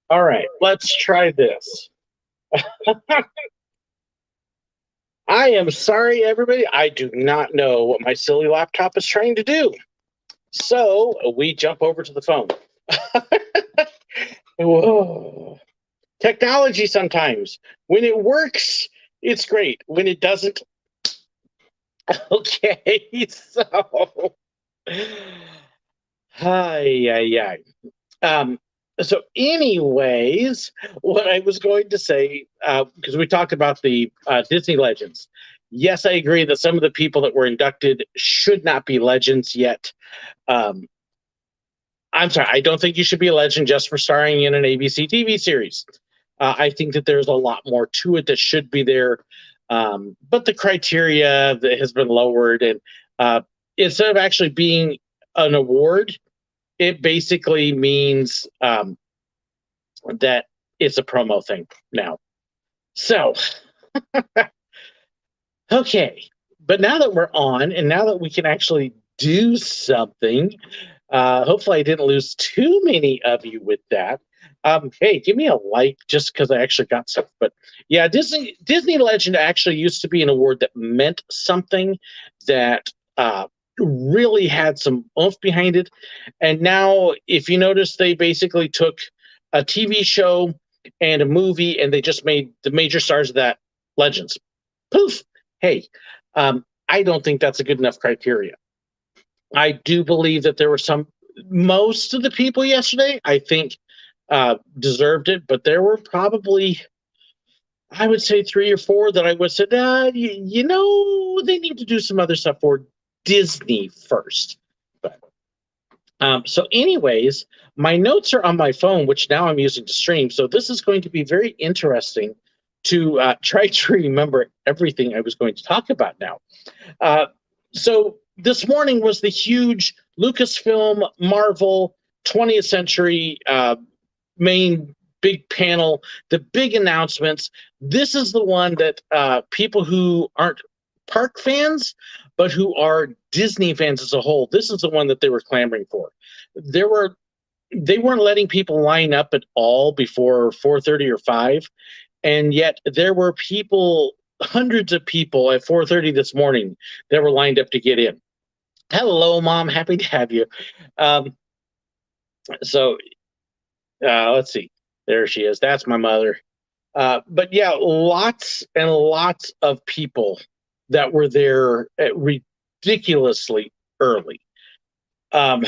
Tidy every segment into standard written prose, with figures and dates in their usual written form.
All right, let's try this. I am sorry, everybody. I do not know what my silly laptop is trying to do. So we jump over to the phone. Whoa. Technology sometimes. When it works, it's great. When it doesn't, okay. So, hi, hi, so, anyways, what I was going to say, because we talked about the Disney legends. Yes, I agree that some of the people that were inducted should not be legends yet. Um, I'm sorry, I don't think you should be a legend just for starring in an ABC TV series. I think that there's a lot more to it that should be there. But the criteria that has been lowered, and uh, instead of actually being an award, it basically means that it's a promo thing now. So, okay. But now that we're on, and now that we can actually do something, hopefully I didn't lose too many of you with that. Hey, give me a like just because I actually got stuff. But yeah, Disney Legend actually used to be an award that meant something, that really had some oomph behind it. And now, if you notice, they basically took a TV show and a movie, and they just made the major stars of that legends. Poof. Hey, I don't think that's a good enough criteria. I do believe that there were most of the people yesterday, I think, deserved it, but there were probably, I would say, three or four that I would say, they need to do some other stuff for Disney first. But so, anyways, my notes are on my phone, which now I'm using to stream. So this is going to be very interesting to try to remember everything I was going to talk about now. Uh, so this morning was the huge Lucasfilm Marvel 20th Century main big panel, the big announcements. This is the one that people who aren't park fans, but who are Disney fans as a whole, this is the one that they were clamoring for. They weren't letting people line up at all before 4:30 or 5, and yet there were people, hundreds of people at 4:30 this morning that were lined up to get in. Hello, Mom. Happy to have you. Um, so let's see. There she is. That's my mother. But yeah, lots and lots of people that were there ridiculously early. Um,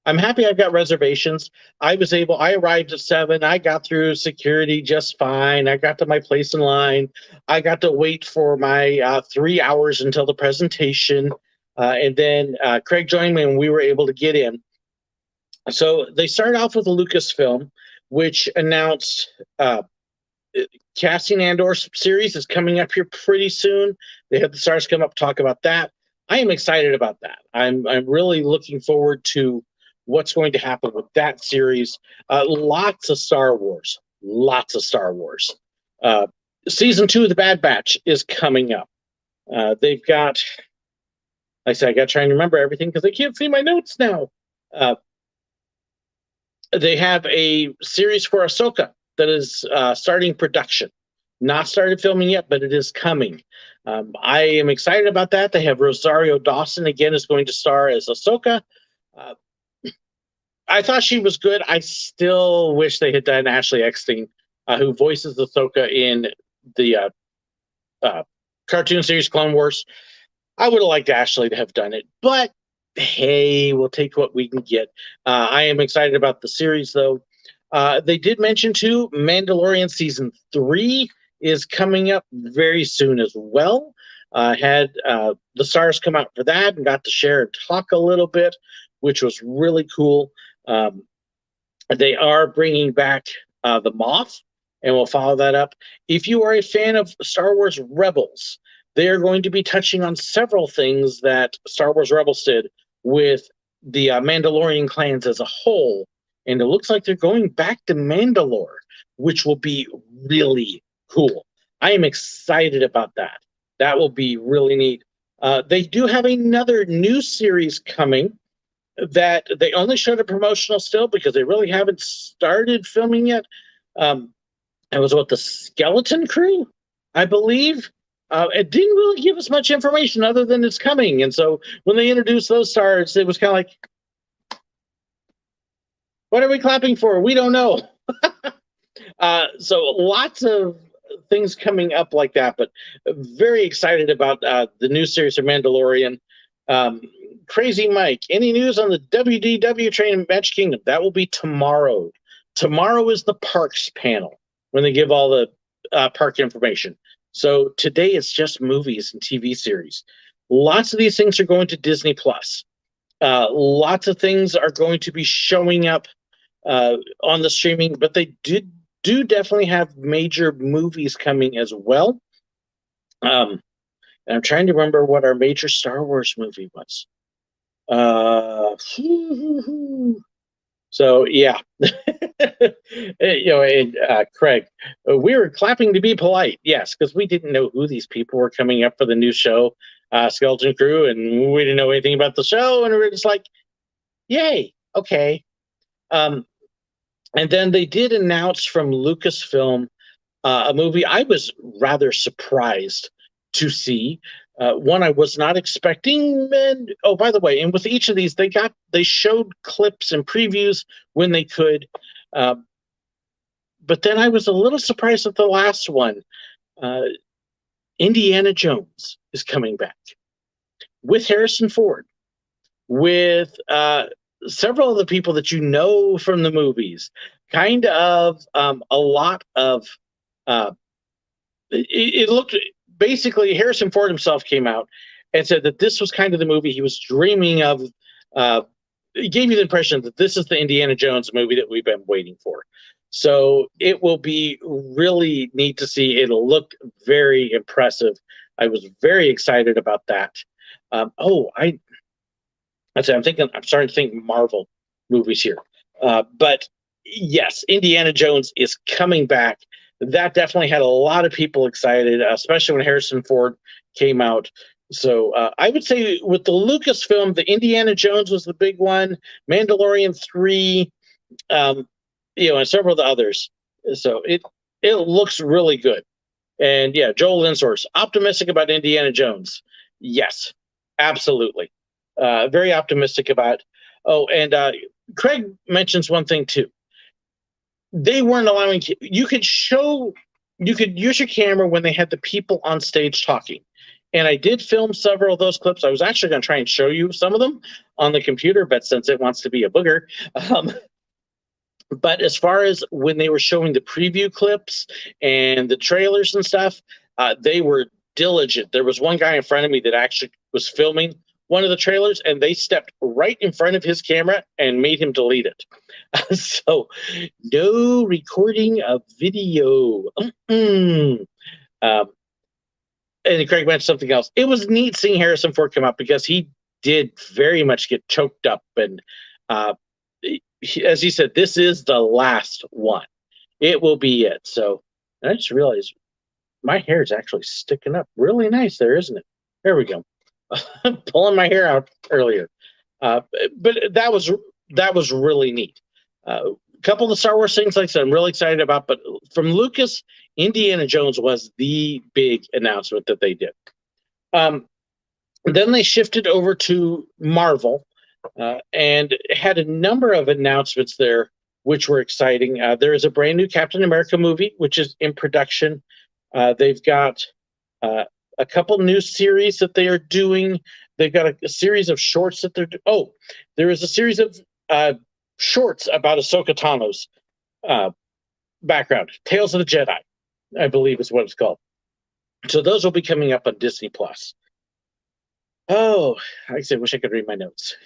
I'm happy I've got reservations. I arrived at 7. I got through security just fine. I got to my place in line. I got to wait for my 3 hours until the presentation. And then Craig joined me and we were able to get in. So they started off with a Lucasfilm, which announced Cassian Andor series is coming up here pretty soon. They had the stars come up, talk about that. I am excited about that. I'm really looking forward to what's going to happen with that series. Lots of Star Wars. Lots of Star Wars. Season 2 of The Bad Batch is coming up. They've got, like I said, I got to try and remember everything because I can't see my notes now. They have a series for Ahsoka that is starting production. Not started filming yet, but it is coming. I am excited about that. They have Rosario Dawson again is going to star as Ahsoka. I thought she was good. I still wish they had done Ashley Eckstein, who voices Ahsoka in the cartoon series Clone Wars. I would have liked Ashley to have done it, but hey, we'll take what we can get. I am excited about the series, though. They did mention, too, Mandalorian Season 3 is coming up very soon as well. Had the stars come out for that and got to share and talk a little bit, which was really cool. They are bringing back the Moth, and we'll follow that up. If you are a fan of Star Wars Rebels, they are going to be touching on several things that Star Wars Rebels did with the Mandalorian clans as a whole. And it looks like they're going back to Mandalore, which will be really cool. I am excited about that. That will be really neat. They do have another new series coming that they only showed a promotional still because they really haven't started filming yet. It was what, the Skeleton Crew, I believe. It didn't really give us much information other than it's coming. And so when they introduced those stars, it was kind of like, what are we clapping for? We don't know. So lots of things coming up like that, but very excited about the new series of Mandalorian. Crazy Mike, any news on the WDW train in Magic Kingdom? That will be tomorrow. Tomorrow is the parks panel when they give all the park information. So today it's just movies and TV series. Lots of these things are going to Disney Plus. Lots of things are going to be showing up on the streaming, but they do definitely have major movies coming as well. And I'm trying to remember what our major Star Wars movie was. So yeah, and Craig, we were clapping to be polite, yes, because we didn't know who these people were coming up for the new show, Skeleton Crew, and we didn't know anything about the show, and we were just like, yay, okay. And then they did announce from Lucasfilm a movie I was rather surprised to see. One I was not expecting. And oh, by the way, and with each of these, they showed clips and previews when they could. But then I was a little surprised at the last one. Indiana Jones is coming back with Harrison Ford, with several of the people that you know from the movies. Kind of a lot of. It looked. Basically, Harrison Ford himself came out and said that this was kind of the movie he was dreaming of. It gave you the impression that this is the Indiana Jones movie that we've been waiting for. So it will be really neat to see. It'll look very impressive. I was very excited about that. I'm starting to think Marvel movies here. But yes, Indiana Jones is coming back. That definitely had a lot of people excited, especially when Harrison Ford came out. So I would say with the Lucasfilm, the Indiana Jones was the big one, Mandalorian 3, and several of the others. So it looks really good. And yeah, Joel Linshorst, optimistic about Indiana Jones. Yes, absolutely. Very optimistic about. Oh, and Craig mentions one thing too. They weren't allowing you could use your camera when they had the people on stage talking, and I did film several of those clips. I was actually going to try and show you some of them on the computer, but since it wants to be a booger, but as far as when they were showing the preview clips and the trailers and stuff, they were diligent. There was one guy in front of me that actually was filming one of the trailers, and they stepped right in front of his camera and made him delete it. So no recording of video. And Craig mentioned something else. It was neat seeing Harrison Ford come up because he did very much get choked up. And as he said, this is the last one. It will be it. So I just realized my hair is actually sticking up really nice there, isn't it? There we go. I'm pulling my hair out earlier. But that was really neat. A couple of the Star Wars things, like I said, I'm really excited about. But from Lucas, Indiana Jones was the big announcement that they did. Then they shifted over to Marvel and had a number of announcements there, which were exciting. There is a brand new Captain America movie, which is in production. They've got a couple new series that they are doing. They've got a series of shorts that they're there is a series of shorts about Ahsoka Tano's background. Tales of the Jedi, I believe is what it's called. So those will be coming up on Disney Plus. Oh, I wish I could read my notes.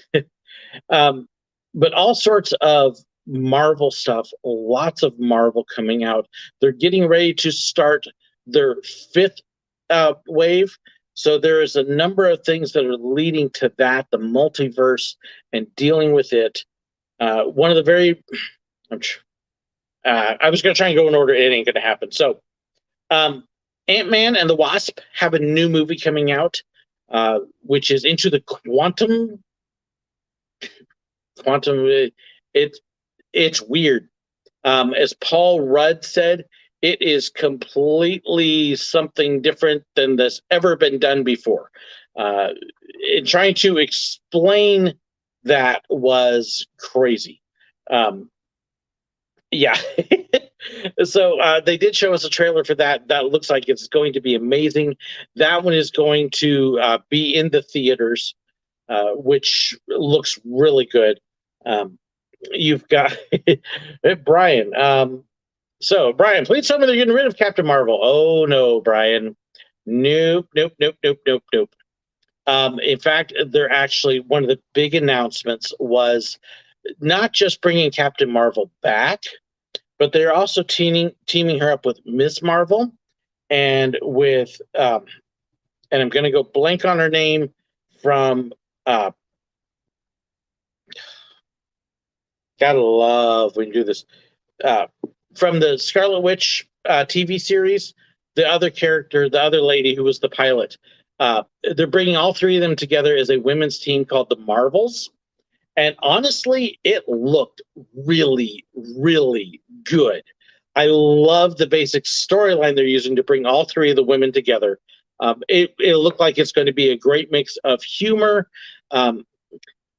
But all sorts of Marvel stuff, lots of Marvel coming out. They're getting ready to start their fifth wave. So there is a number of things that are leading to that, the multiverse and dealing with it. One of the very, I was going to try and go in order. It ain't going to happen. So Ant-Man and the Wasp have a new movie coming out, which is Into the Quantum. quantum. It it's weird. As Paul Rudd said, it is completely something different than that's ever been done before. In trying to explain that was crazy. Um, yeah. So they did show us a trailer for that. That looks like it's going to be amazing. That one is going to be in the theaters, which looks really good. Um, you've got Brian. So, Brian, please tell me they're getting rid of Captain Marvel. Oh, no, Brian. Nope, nope, nope, nope, nope, nope. In fact, they're actually one of the big announcements was not just bringing Captain Marvel back, but they're also teaming her up with Miss Marvel and with, and I'm going to go blank on her name from, gotta love when you do this. Uh, from the Scarlet Witch TV series, the other character, the other lady who was the pilot, they're bringing all three of them together as a women's team called the Marvels. And honestly, it looked really, really good. I love the basic storyline they're using to bring all three of the women together. It looked like it's going to be a great mix of humor. Um,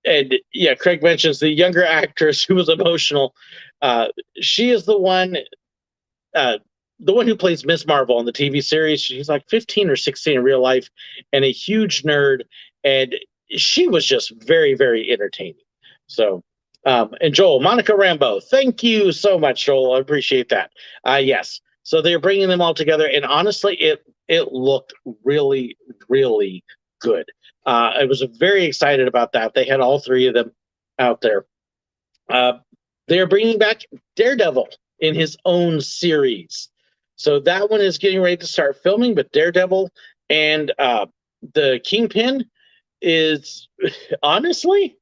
and yeah, Craig mentions the younger actress who was emotional. She is uh, the one who plays Miss Marvel on the TV series. She's like 15 or 16 in real life, and a huge nerd. And she was just very, very entertaining. So, and Joel, Monica Rambeau, thank you so much, Joel. I appreciate that. Yes. So they're bringing them all together, and honestly, it looked really, really good. I was very excited about that. They had all three of them out there. They're bringing back Daredevil in his own series. So that one is getting ready to start filming, but Daredevil and the Kingpin is honestly,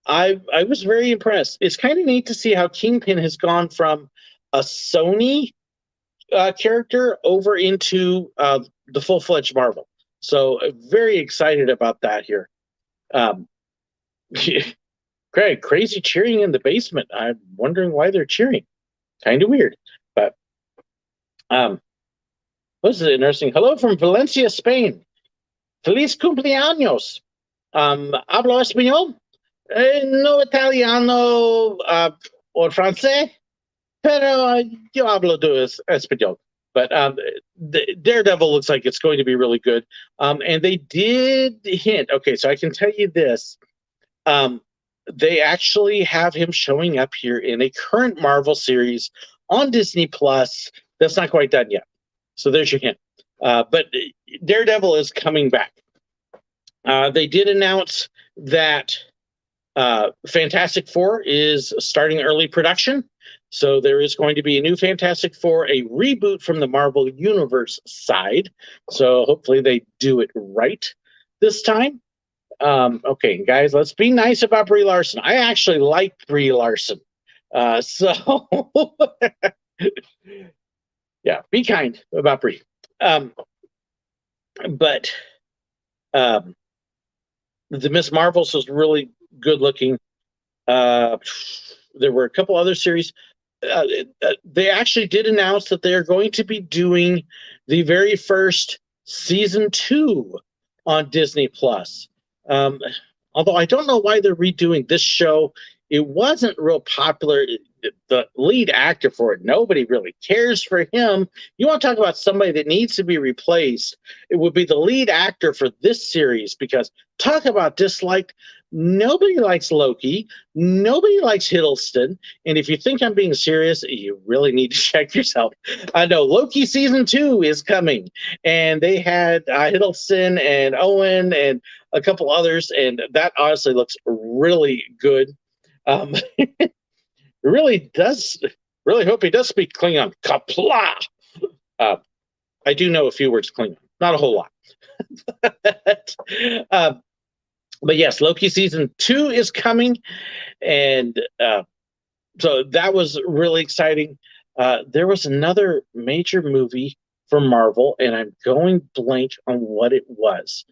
I was very impressed. It's kind of neat to see how Kingpin has gone from a Sony character over into the full-fledged Marvel. So very excited about that here. Um, Craig, crazy cheering in the basement. I'm wondering why they're cheering. Kind of weird, but this is interesting. Hello from Valencia, Spain. Feliz cumpleaños. Hablo español? No italiano o francés, pero yo hablo de español. But the Daredevil looks like it's going to be really good. And they did hint. Okay, so I can tell you this. They actually have him showing up here in a current Marvel series on Disney Plus. That's not quite done yet. So there's your hint. But Daredevil is coming back. They did announce that Fantastic Four is starting early production. So there is going to be a new Fantastic Four, a reboot from the Marvel Universe side. So hopefully they do it right this time. Okay, guys, let's be nice about Brie Larson. I actually like Brie Larson. So yeah, be kind about Brie. But the Miss Marvels was really good looking. There were a couple other series. They actually did announce that they are going to be doing the very first season 2 on Disney Plus. Although I don't know why they're redoing this show. It wasn't real popular. The lead actor for it, nobody really cares for him. You want to talk about somebody that needs to be replaced, it would be the lead actor for this series, because talk about disliked. Nobody likes Loki. Nobody likes Hiddleston. And if you think I'm being serious, you really need to check yourself. I know Loki season 2 is coming, and they had Hiddleston and Owen and a couple others, and that honestly looks really good. Really does. Really hope he does speak Klingon. Kapla. I do know a few words Klingon, not a whole lot. But yes, Loki season 2 is coming, and so that was really exciting. There was another major movie from Marvel, and I'm going blank on what it was.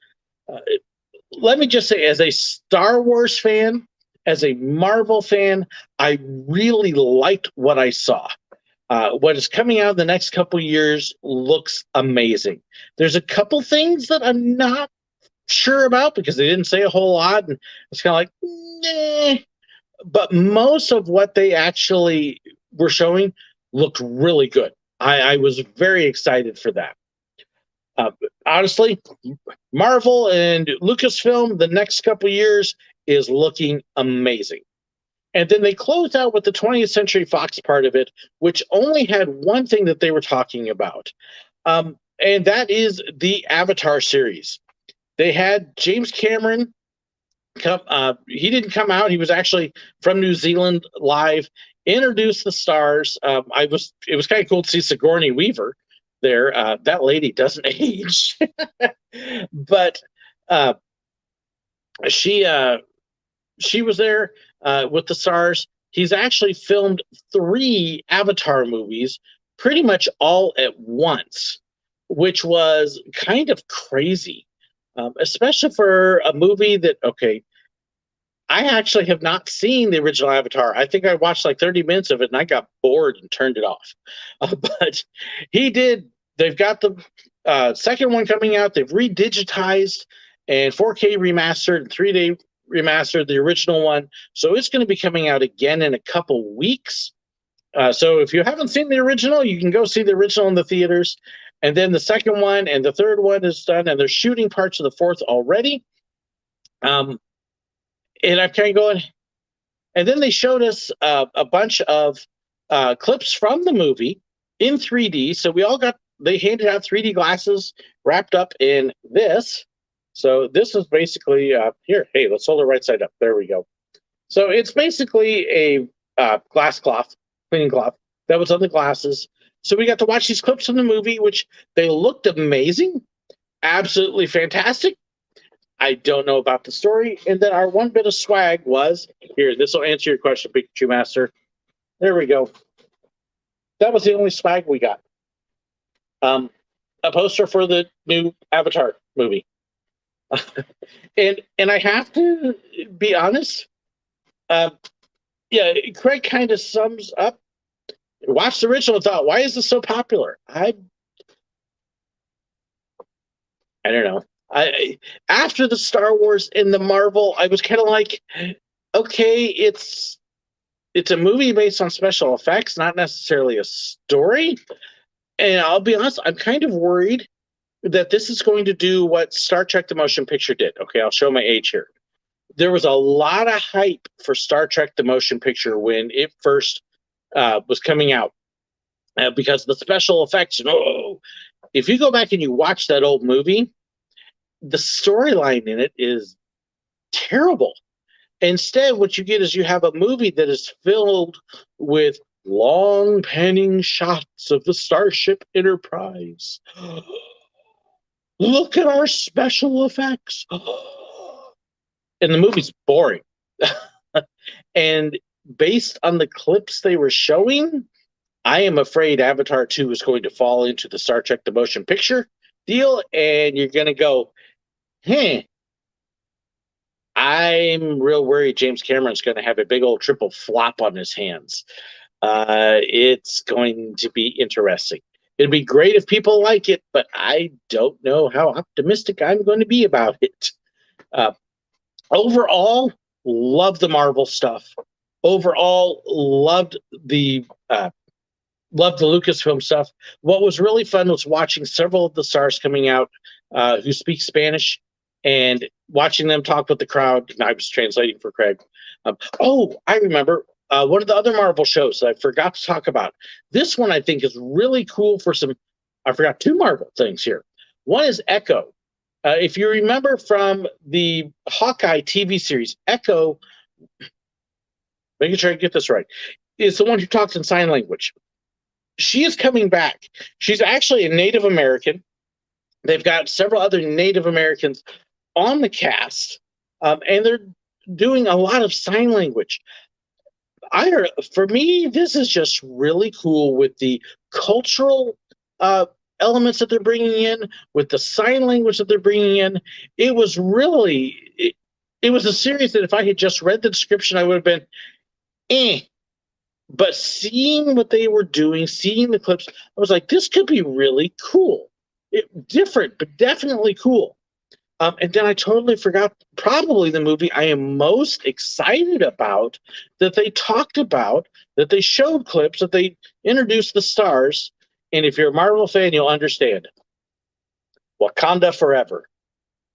Let me just say, as a Star Wars fan, as a Marvel fan, I really liked what I saw. What is coming out in the next couple years looks amazing. There's a couple things that I'm not sure about because they didn't say a whole lot, and it's kind of like, nah. But most of what they actually were showing looked really good. I was very excited for that. Honestly, Marvel and Lucasfilm the next couple years is looking amazing. And then they closed out with the 20th Century Fox part of it, which only had one thing that they were talking about, and that is the Avatar series. They had James Cameron come. He didn't come out. He was actually from New Zealand live. Introduced the stars. It was kind of cool to see Sigourney Weaver there. That lady doesn't age, but uh, she she was there with the stars. He's actually filmed 3 Avatar movies pretty much all at once, which was kind of crazy, especially for a movie that, okay, I actually have not seen the original Avatar. I think I watched like 30 minutes of it and I got bored and turned it off. But he did. They've got the second one coming out. They've redigitized and 4K remastered and 3D remastered the original one. So it's going to be coming out again in a couple weeks. So if you haven't seen the original, you can go see the original in the theaters. And then the second one and the third one is done, and they're shooting parts of the fourth already. And I'm kind of going, and then they showed us a bunch of clips from the movie in 3D. So they handed out 3D glasses wrapped up in this. So this is basically, here, hey, let's hold it right side up. There we go. So it's basically a glass cloth, cleaning cloth that was on the glasses. So we got to watch these clips from the movie, which they looked amazing, absolutely fantastic. I don't know about the story. And then our one bit of swag was, here, this will answer your question, Pikachu Master. There we go. That was the only swag we got. A poster for the new Avatar movie. and I have to be honest. Yeah, Craig kind of sums up. Watched the original and thought, why is this so popular? I don't know. After the Star Wars and the Marvel, I was kind of like, okay, it's a movie based on special effects, not necessarily a story. And I'll be honest, I'm kind of worried that this is going to do what Star Trek the Motion Picture did. Okay, I'll show my age here. There was a lot of hype for Star Trek the Motion Picture when it first was coming out because the special effects. Oh, if you go back and you watch that old movie, the storyline in it is terrible. Instead, what you get is you have a movie that is filled with long panning shots of the Starship Enterprise. Look at our special effects. And the movie's boring. And based on the clips they were showing, I am afraid Avatar 2 is going to fall into the Star Trek the Motion Picture deal, and you're going to go, I'm real worried James Cameron's going to have a big old triple flop on his hands. It's going to be interesting. It'd be great if people like it, but I don't know how optimistic I'm going to be about it. Overall, love the Marvel stuff. Overall, loved the Lucasfilm stuff. What was really fun was watching several of the stars coming out who speak Spanish and watching them talk with the crowd. And I was translating for Craig. I remember one of the other Marvel shows that I forgot to talk about. This one I think is really cool for some. I forgot 2 Marvel things here. One is Echo. If you remember from the Hawkeye TV series, Echo, making sure I get this right, is the one who talks in sign language. She is coming back. She's actually a Native American. They've got several other Native Americans on the cast, and they're doing a lot of sign language. For me, this is just really cool with the cultural elements that they're bringing in, with the sign language that they're bringing in. It was really it was a series that if I had just read the description, I would have been, eh. But seeing what they were doing, seeing the clips, I was like, this could be really cool. Different, but definitely cool. And then I totally forgot probably the movie I am most excited about that they talked about, that they showed clips, that they introduced the stars. And if you're a Marvel fan, you'll understand. Wakanda Forever.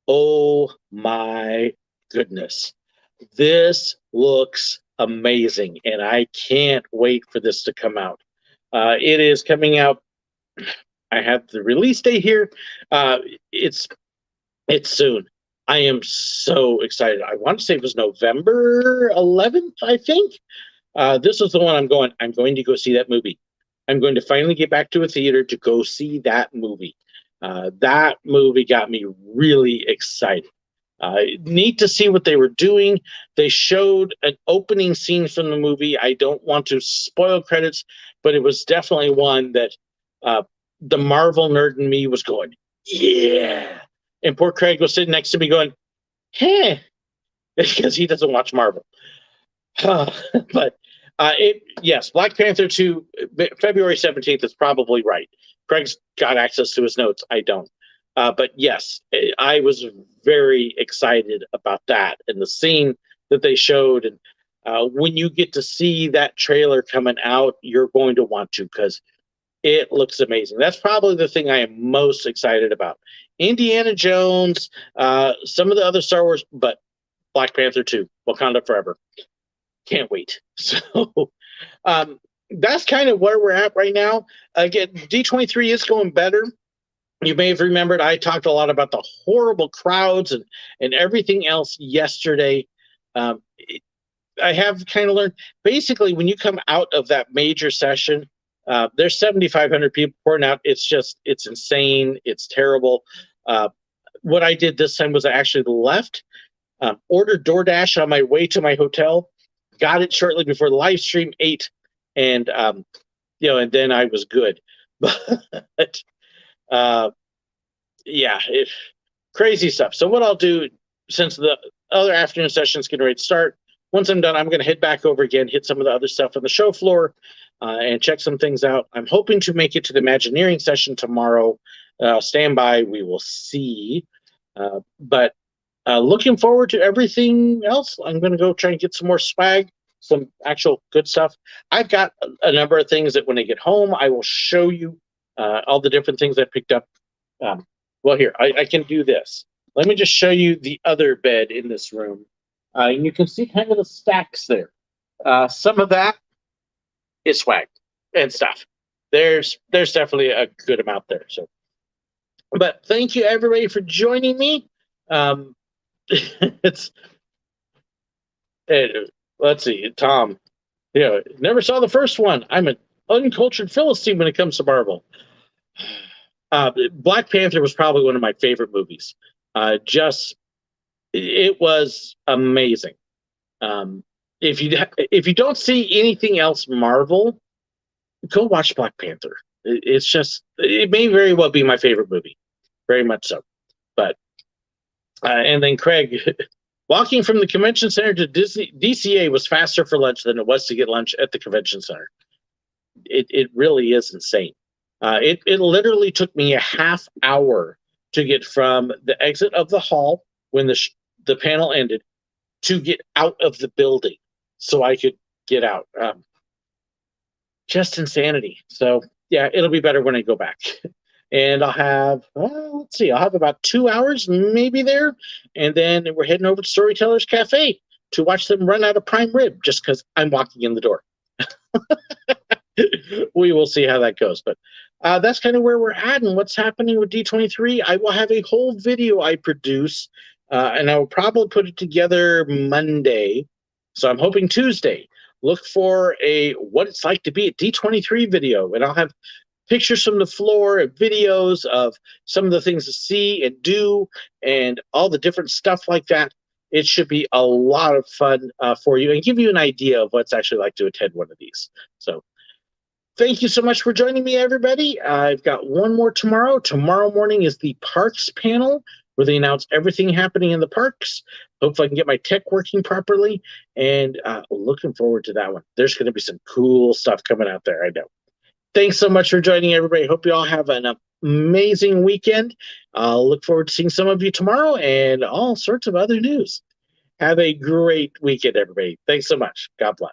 Oh my goodness. This looks amazing, and I can't wait for this to come out. It is coming out. I have the release date here. It's soon. I am so excited. I want to say it was November 11th, I think. This is the one I'm going. I'm going to go see that movie. I'm going to finally get back to a theater to go see that movie. That movie got me really excited. Neat to see what they were doing. They showed an opening scene from the movie. I don't want to spoil credits, but it was definitely one that the Marvel nerd in me was going, yeah. And poor Craig was sitting next to me going, hey, because he doesn't watch Marvel. But yes, Black Panther 2, February 17th is probably right. Craig's got access to his notes. I don't. But yes, I was very excited about that and the scene that they showed. And when you get to see that trailer coming out, you're going to want to, because it looks amazing. That's probably the thing I am most excited about. Indiana Jones, some of the other Star Wars, but Black Panther 2, Wakanda Forever. Can't wait. So that's kind of where we're at right now. Again, D23 is going better. You may have remembered I talked a lot about the horrible crowds and everything else yesterday. I have kind of learned, basically, when you come out of that major session, there's 7,500 people pouring out. It's insane. It's terrible. What I did this time was I actually left, ordered DoorDash on my way to my hotel, got it shortly before the live stream, ate, and and then I was good. But yeah, crazy stuff. So what I'll do, since the other afternoon session's getting ready to start, once I'm done, I'm going to head back over again, hit some of the other stuff on the show floor, and check some things out. I'm hoping to make it to the Imagineering session tomorrow. Stand by. We will see. But looking forward to everything else. I'm going to go try and get some more swag, some actual good stuff. I've got a number of things that when I get home, I will show you all the different things I picked up. Well, here, I can do this. Let me just show you the other bed in this room. And you can see kind of the stacks there. Some of that is swag and stuff. There's definitely a good amount there. So, but thank you everybody for joining me. Let's see, Tom. Never saw the first one. I'm an uncultured Philistine when it comes to Marvel. Black Panther was probably one of my favorite movies. It was amazing. If you don't see anything else Marvel, go watch Black Panther. It may very well be my favorite movie, very much so. But and then Craig, walking from the convention center to DCA was faster for lunch than it was to get lunch at the convention center. It really is insane. It literally took me a half hour to get from the exit of the hall when the panel ended to get out of the building so I could get out. Just insanity. So yeah, it'll be better when I go back. And I'll have, let's see, I'll have about 2 hours maybe there. And then we're heading over to Storytellers Cafe to watch them run out of prime rib just because I'm walking in the door. We will see how that goes. But that's kind of where we're at and what's happening with D23. I will have a whole video I produce, and I will probably put it together Monday. So I'm hoping Tuesday. Look for a what it's like to be at D23 video, and I'll have pictures from the floor and videos of some of the things to see and do and all the different stuff like that. It should be a lot of fun for you and give you an idea of what it's actually like to attend one of these. So thank you so much for joining me, everybody. I've got one more tomorrow. Tomorrow morning is the Parks panel where they announce everything happening in the parks. Hopefully I can get my tech working properly, and looking forward to that one. There's going to be some cool stuff coming out there, I know. Thanks so much for joining, everybody. Hope you all have an amazing weekend. I'll look forward to seeing some of you tomorrow and all sorts of other news. Have a great weekend, everybody. Thanks so much. God bless.